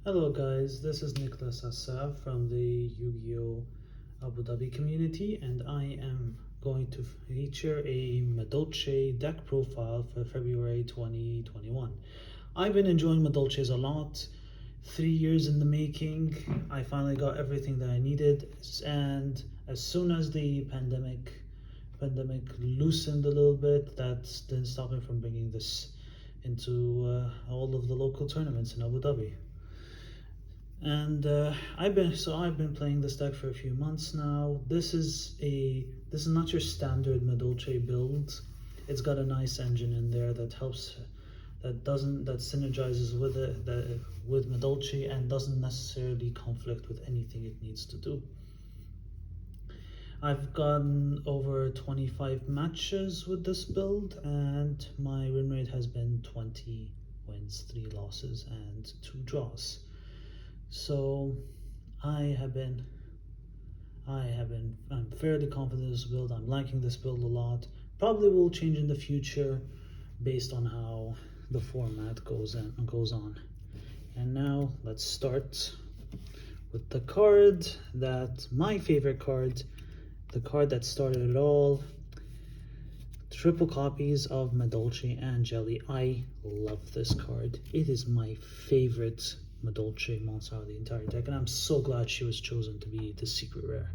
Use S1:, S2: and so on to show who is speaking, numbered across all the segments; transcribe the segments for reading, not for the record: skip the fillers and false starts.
S1: Hello guys, this is Nicolas Assaf from the YuGiOh Abu Dhabi community, and I am going to feature a Madolchie deck profile for February 2021. I've been enjoying Madolchies a lot. 3 years in the making. I finally got everything that I needed, and as soon as the pandemic loosened a little bit, that didn't stop me from bringing this into all of the local tournaments in Abu Dhabi. And I've been playing this deck for a few months now. This is not your standard Madolche build. It's got a nice engine in there that helps, that synergizes with with Madolche and doesn't necessarily conflict with anything it needs to do. I've gotten over 25 matches with this build, and my win rate has been 20 wins, 3 losses, and 2 draws. So I'm fairly confident in this build. I'm liking this build a lot. Probably will change in the future based on how the format goes on. And now let's start with the card my favorite card, the card that started it all. Triple copies of Madolchie and Jelly. I love this card. It is my favorite Madolchie monster out of the entire deck, and I'm so glad she was chosen to be the secret rare.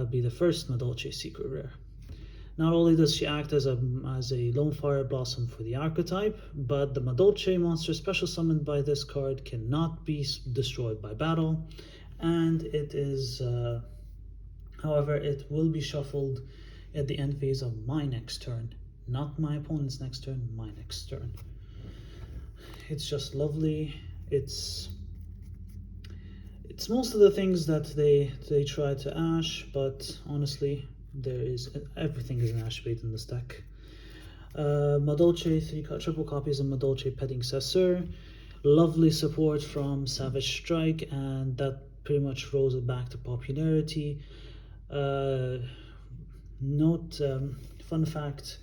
S1: Be the first Madolchie secret rare. Not only does she act as a Lone Fire Blossom for the archetype, but the Madolchie monster special summoned by this card cannot be destroyed by battle, and it is, however, it will be shuffled at the end phase of my next turn, not my opponent's next turn, my next turn. It's just lovely. It's most of the things that they try to ash, but honestly, everything is an ash bait in this deck. Madolchie, triple copies of Madolchie Predecessor. Lovely support from Savage Strike, and that pretty much rose it back to popularity. Fun fact,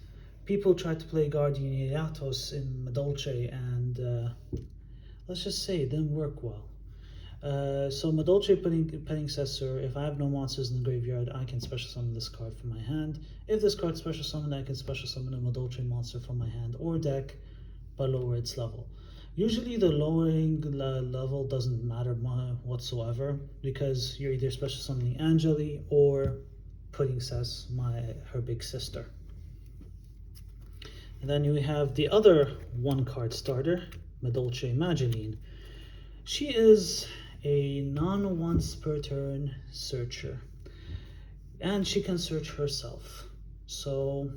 S1: people tried to play Guardian Yatos in Madolchie, and let's just say it didn't work well. So Madolchie Predecessor, if I have no monsters in the graveyard, I can special summon this card from my hand. If this card special summoned, I can special summon a Madolchie monster from my hand or deck, but lower its level. Usually the lowering level doesn't matter whatsoever, because you're either special summoning Angeli or putting Sess, her big sister. And then we have the other one card starter, Madolchie Mageline. She is a non-once per turn searcher, and she can search herself. So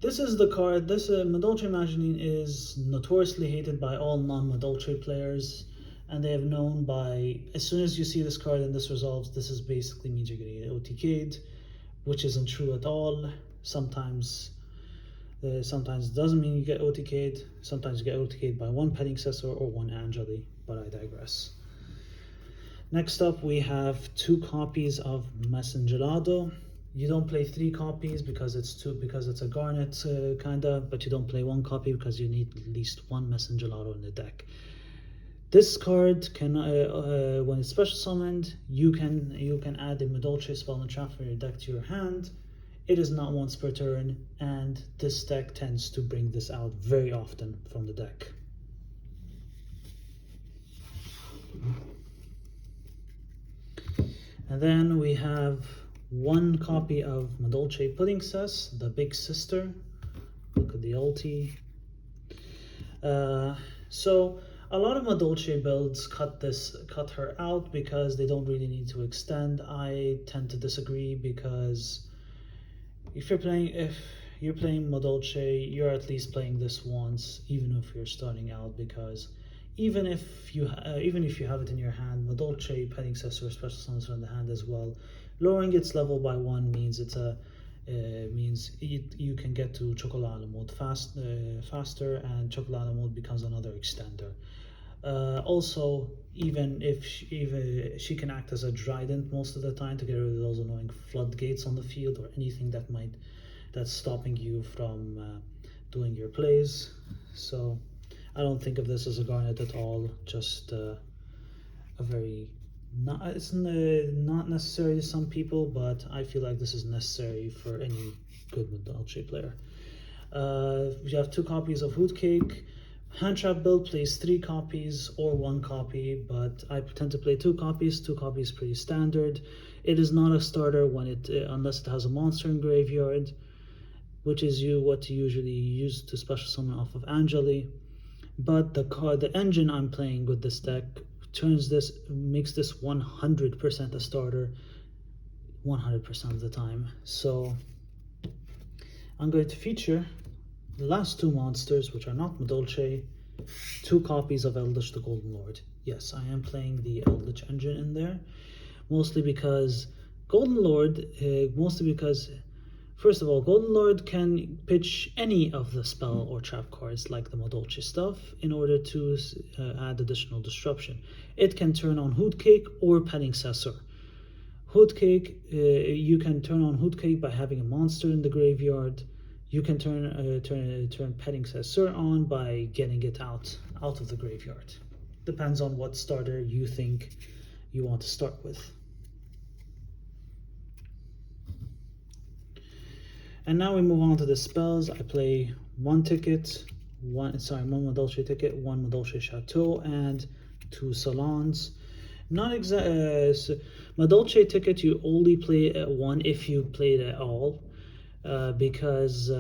S1: this is the card. Madolchie Mageline is notoriously hated by all non-Madolchie players, and they have known as soon as you see this card and this resolves, this is basically means you're going to get OTK'd, which isn't true at all. Sometimes it doesn't mean you get OTK'd. Sometimes you get OTK'd by one Predecessor or one Angeli, but I digress. Next up, we have 2 copies of Messengerado. You don't play 3 copies because it's a Garnet kinda, but you don't play 1 copy because you need at least 1 Messengerado in the deck. This card can, when it's special summoned, you can add a Madolchie spell and trap from your deck to your hand. It is not once per turn, and this deck tends to bring this out very often from the deck. And then we have 1 copy of Madolchie Princess, the big sister. Look at the ulti. So a lot of Madolchie builds cut her out because they don't really need to extend. I tend to disagree, because if you're playing Madolchie, you're at least playing this once, even if you're starting out, because even if you have it in your hand, Madolchie Predecessor special summons from the hand as well. Lowering its level by 1 means you can get to Chocolate mode faster, and Chocolate mode becomes another extender. Also, even if she can act as a trident most of the time to get rid of those annoying floodgates on the field, or anything that's stopping you from doing your plays. So I don't think of this as a garnet at all, just a very, it's not necessary to some people, but I feel like this is necessary for any good Madolchie player. We have 2 copies of Hootcake. Hand trap build plays 3 copies or 1 copy, but I tend to play 2 copies. 2 copies pretty standard. It is not a starter when unless it has a monster in graveyard, which is what you usually use to special summon off of Angeli. But the engine I'm playing with this deck makes this 100% a starter 100% of the time. So I'm going to feature the last 2 monsters, which are not Madolchie, 2 copies of Eldlich the Golden Lord. Yes, I am playing the Eldlich engine in there, mostly because first of all, Golden Lord can pitch any of the spell or trap cards like the Madolchie stuff in order to add additional disruption. It can turn on Hootcake or Palimpsest. Hootcake, you can turn on Hootcake by having a monster in the graveyard. You can turn Palimpsest on by getting it out of the graveyard. Depends on what starter you think you want to start with. And now we move on to the spells. I play 1 Madolchie ticket, 1 Madolchie Chateau, and 2 salons. Madolchie ticket you only play at 1 if you play it at all. Because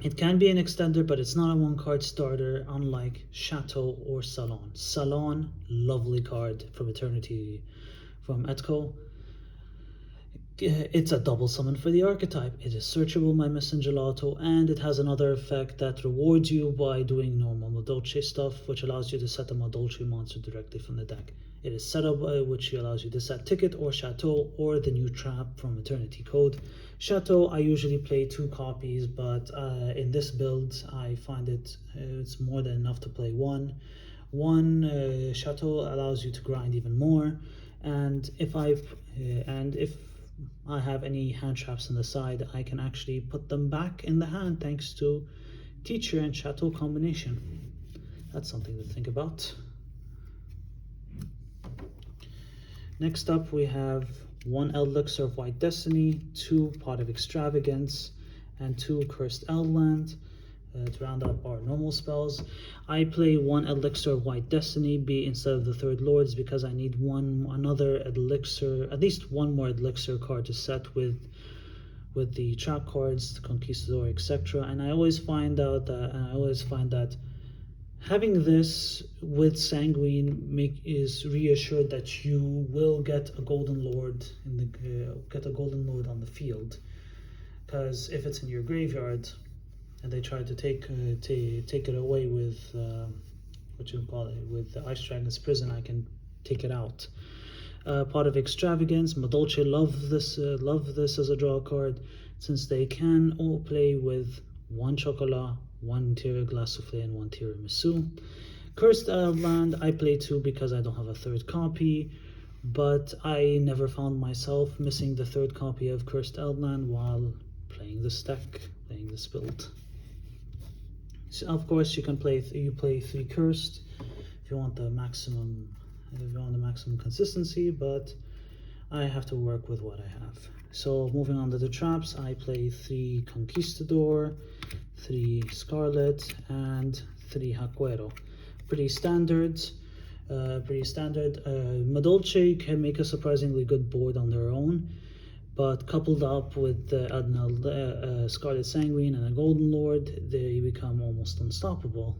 S1: it can be an extender, but it's not a 1-card starter, unlike Chateau or Salon. Salon, lovely card from Eternity from Etco. It's a double summon for the archetype. It is searchable by Miss Gelato, and it has another effect that rewards you by doing normal Madolchie stuff, which allows you to set a Madolchie monster directly from the deck. It is set up which allows you to set Ticket or Chateau or the new trap from Eternity Code. Chateau, I usually play 2 copies, but in this build, I find it's more than enough to play 1. Chateau allows you to grind even more, and if I have any hand traps on the side, I can actually put them back in the hand thanks to Teacher and Chateau combination. That's something to think about. Next up, we have 1 Elixir of White Destiny, 2 Pot of Extravagance, and 2 Cursed Eldland. To round up our normal spells, I play 1 Elixir of White Destiny instead of the 3rd Lords because I need another elixir, at least 1 more elixir card to set with the trap cards, the Conquistador, etc. And I always find that having this with Sanguine is reassured that you will get a Golden Lord on the field, because if it's in your graveyard and they try to take it away with with the Ice Dragon's Prison, I can take it out. Pot of Extravagance, Madolchie love this as a draw card, since they can all play with 1 Chocolat, 1 Tier Glace Soufflé, and 1 Tiramisu. Cursed Eldland, I play 2 because I don't have a 3rd copy, but I never found myself missing the 3rd copy of Cursed Eldland while playing this deck, playing this build. So of course, you play 3 Cursed if you want the maximum consistency, but I have to work with what I have. So moving on to the traps, I play 3 Conquistador, 3 Scarlet, and 3 Hakuero. Pretty standard. Madolchie can make a surprisingly good board on their own, but coupled up with Scarlet Sanguine and a Golden Lord, they become almost unstoppable.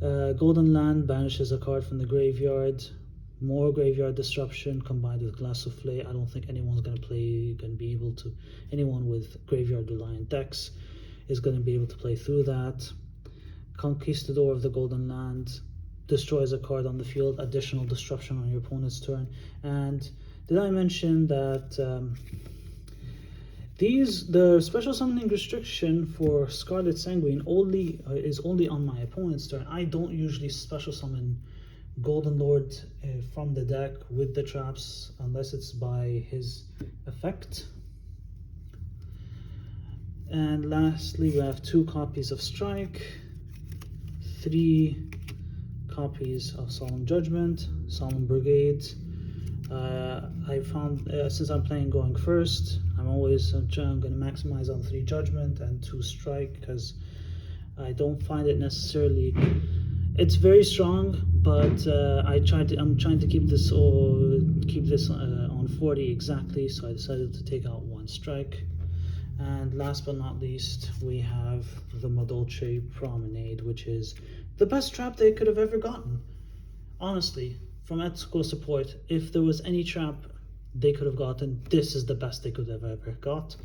S1: Golden Land banishes a card from the graveyard. More graveyard disruption combined with Glace Soufflé. I don't think anyone with graveyard reliant decks is going to be able to play through that. Conquistador of the Golden Land destroys a card on the field, additional disruption on your opponent's turn. And did I mention that the special summoning restriction for Scarlet Sanguine is only on my opponent's turn? I don't usually special summon Golden Lord from the deck with the traps unless it's by his effect. And lastly, we have 2 copies of Strike, 3 copies of Solemn Judgment, Solemn Brigade. I found since I'm playing going first, I'm always I'm going to maximize on 3 Judgment and 2 Strike, because I don't find it necessarily. It's very strong, but I'm trying to keep this on 40 exactly, so I decided to take out 1 Strike. And last but not least, we have the Madolchie Promenade, which is the best trap they could have ever gotten. Honestly, from ethical support, if there was any trap they could have gotten, this is the best they could have ever got.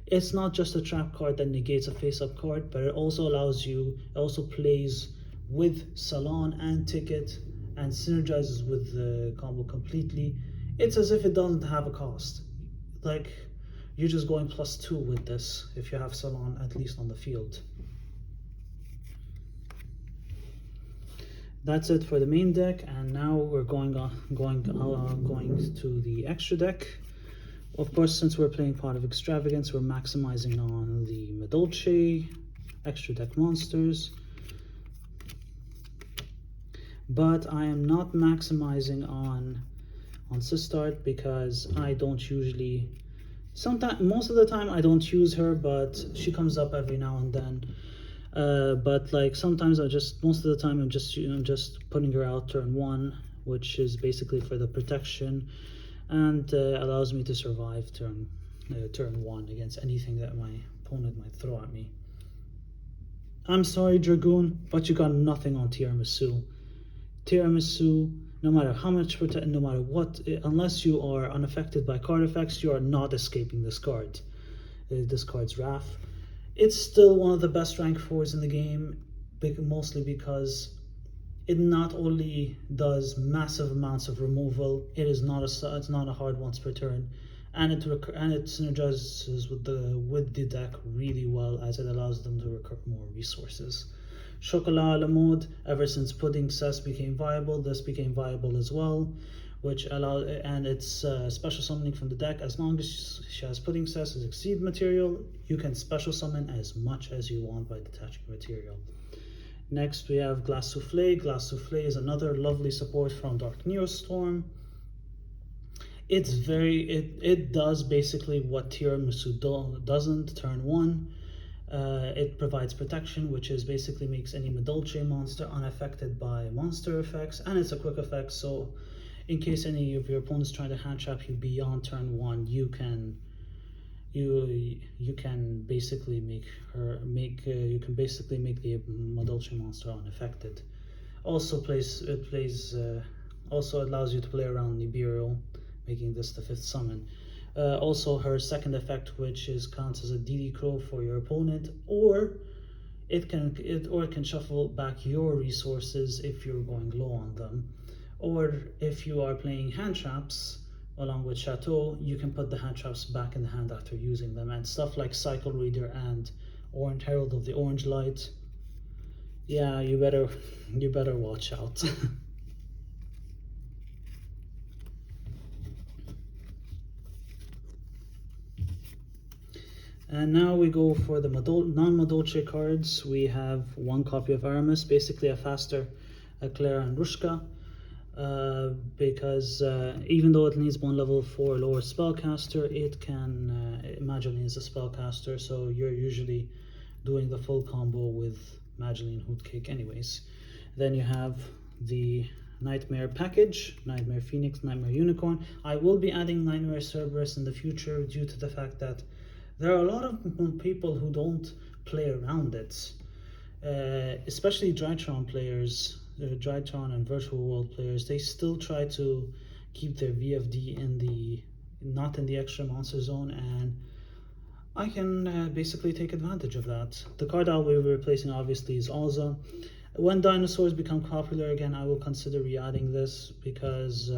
S1: It's not just a trap card that negates a face-up card, but it also plays with Salon and Ticket and synergizes with the combo completely. It's as if it doesn't have a cost. Like, you're just going +2 with this if you have Salon at least on the field. That's it for the main deck, and now we're going to the extra deck. Of course, since we're playing Pot of Extravagance, we're maximizing on the Madolchie extra deck monsters. But I am not maximizing on Sistart, because I don't usually. Most of the time I don't use her, but she comes up every now and then. But like sometimes most of the time I'm just putting her out turn 1, which is basically for the protection, and allows me to survive turn 1 against anything that my opponent might throw at me. I'm sorry, Dragoon, but you got nothing on Tiramisu. Tiramisu, no matter how much no matter what, unless you are unaffected by card effects, you are not escaping this card. This card's Wrath. It's still one of the best rank 4s in the game, mostly because it not only does massive amounts of removal, it's not a hard once per turn, and it synergizes with the deck really well, as it allows them to recur more resources. Chocolat à la mode, ever since Pudding Cess became viable, this became viable as well, which allows, and it's special summoning from the deck. As long as she has Pudding Cess as Exceed material, you can special summon as much as you want by detaching material. Next we have Glass Souffle. Glass Souffle is another lovely support from Dark Neostorm. It does basically what Tiramisu doesn't turn 1. It provides protection, which is basically makes any Madolchie monster unaffected by monster effects, and it's a quick effect, so in case any of your opponents try to hand trap you beyond turn 1, you can basically make the Madolchie monster unaffected. Also allows you to play around Nibiru, making this the 5th summon. Also her second effect, which counts as a DD Crow for your opponent, or it can shuffle back your resources if you're going low on them, or if you are playing hand traps along with Chateau, you can put the hand traps back in the hand after using them, and stuff like Cycle Reader and Orange Herald of the Orange Light. Yeah, you better watch out. And now we go for the non-Madolchie cards. We have 1 copy of Aramis, basically a faster Clara and Rushka, because even though it needs 1 level 4 lower spellcaster, it can Mageline is a spellcaster, so you're usually doing the full combo with Mageline Hootcake anyways. Then you have the Nightmare package, Nightmare Phoenix, Nightmare Unicorn. I will be adding Nightmare Cerberus in the future due to the fact that there are a lot of people who don't play around it, especially Drytron players, Drytron and Virtual World players. They still try to keep their VFD not in the extra monster zone, and I can basically take advantage of that. The card I'll be replacing obviously is Alza. When dinosaurs become popular again, I will consider re-adding this, because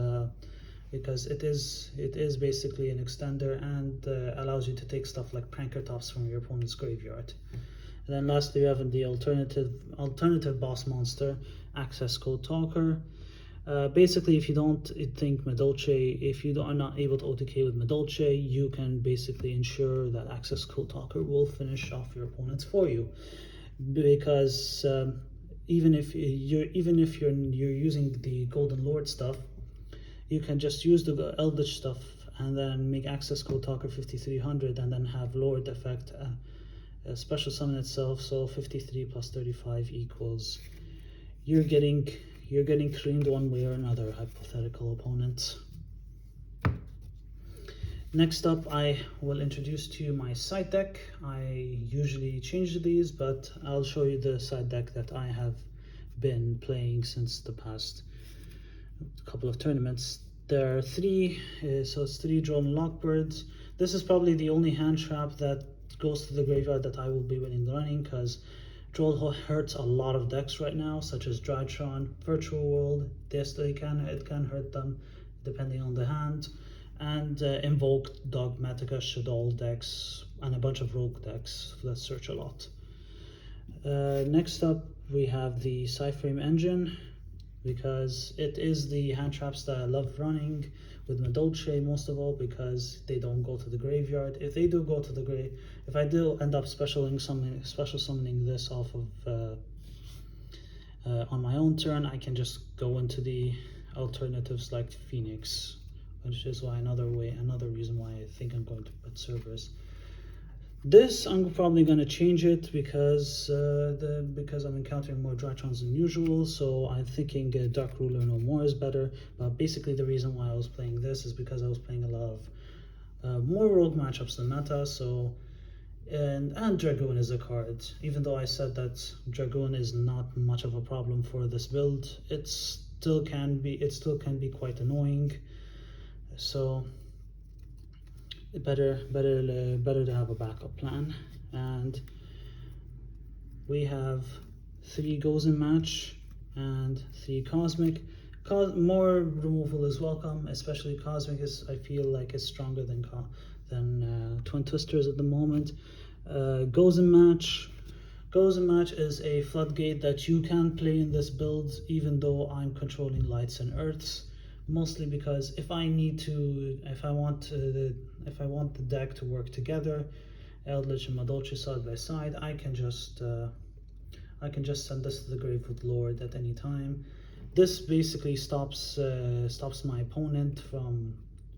S1: it is basically an extender and allows you to take stuff like Prankertops from your opponent's graveyard. And then lastly, we have the alternative boss monster, Access Code Talker. Basically, if you don't think Madolchie, if you are not able to OTK with Madolchie, you can basically ensure that Access Code Talker will finish off your opponents for you, because even if you're using the Golden Lord stuff, you can just use the Eldlich stuff and then make access code Talker 5300 and then have Lord effect special summon itself. So 53 plus 35 equals, you're getting creamed one way or another, hypothetical opponent. Next up, I will introduce to you my side deck. I usually change these, but I'll show you the side deck that I have been playing since the past couple of tournaments. There are three, so it's 3 Droll and Lockbirds. This is probably the only hand trap that goes to the graveyard that I will be winning the running, because Droll hurts a lot of decks right now, such as Drytron, Virtual World. It can hurt them depending on the hand, and Invoke, Dogmatica, Shadow decks, and a bunch of Rogue decks that search a lot. Next up, we have the Cyframe Engine, because it is the hand traps that I love running with Madolchie most of all, because they don't go to the graveyard. If they do go to the if I do end up special summoning this off of on my own turn, I can just go into the alternatives like Phoenix, which is why another reason why I think I'm going to put Cerberus. This I'm probably going to change it because I'm encountering more Drytrons than usual, so I'm thinking Dark Ruler no more is better. But basically the reason why I was playing this is because I was playing a lot of more rogue matchups than meta. So and Dragoon is a card. Even though I said that Dragoon is not much of a problem for this build, it still can be quite annoying. So better to have a backup plan. And we have 3 Goes in Match and 3 Cosmic. More removal is welcome, especially Cosmic I feel like is stronger than Twin Twisters at the moment. Goes in Match is a floodgate that you can play in this build, even though I'm controlling lights and earths. Mostly because if I want the deck to work together, Eldlich and Madolchie side by side, I can just send this to the grave with Lord at any time. This basically stops my opponent from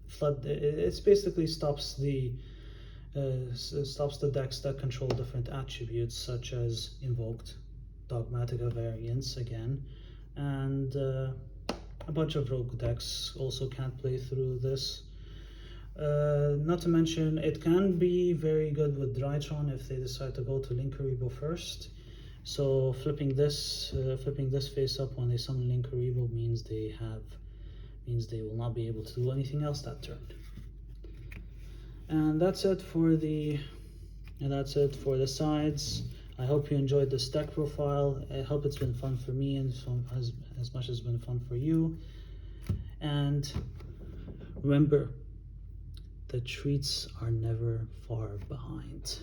S1: flood. It basically stops the decks that control different attributes, such as Invoked, Dogmatica variants again, and a bunch of rogue decks also can't play through this. Not to mention, it can be very good with Drytron if they decide to go to Linkuriboh first. So flipping this face up when they summon Linkuriboh means they will not be able to do anything else that turn. And that's it for the sides. I hope you enjoyed this deck profile. I hope it's been fun for me and as much as it's been fun for you. And remember, the treats are never far behind.